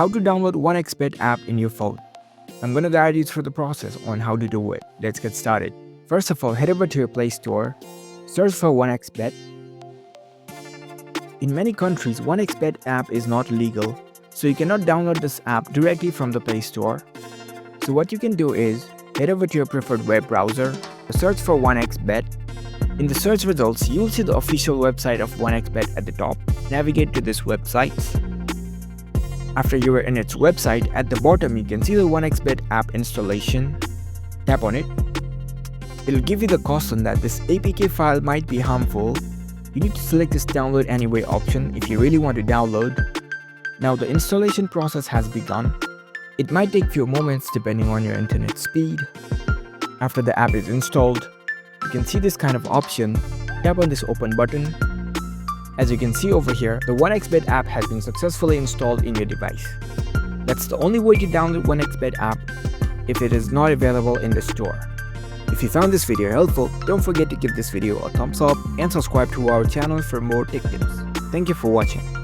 how to download 1xBet app in your phone. I'm going to guide you through the process on how to do it. Let's get started. First of all, head over to your Play Store, search for 1xBet. In many countries, 1xBet app is not legal, so you cannot download this app directly from the Play Store. So what you can do is, head over to your preferred web browser, search for 1xBet. In the search results, you'll see the official website of 1xBet at the top. Navigate to this website. After you are in its website, at the bottom you can see the 1xBet app installation. Tap on it. It'll give you the caution that this APK file might be harmful. You need to select this download anyway option if you really want to download. Now the installation process has begun. It might take few moments depending on your internet speed. After the app is installed, you can see this kind of option. Tap on this open button. As you can see over here, the 1xBet app has been successfully installed in your device. That's the only way to download 1xBet app if it is not available in the store. If you found this video helpful, don't forget to give this video a thumbs up and subscribe to our channel for more tech tips. Thank you for watching.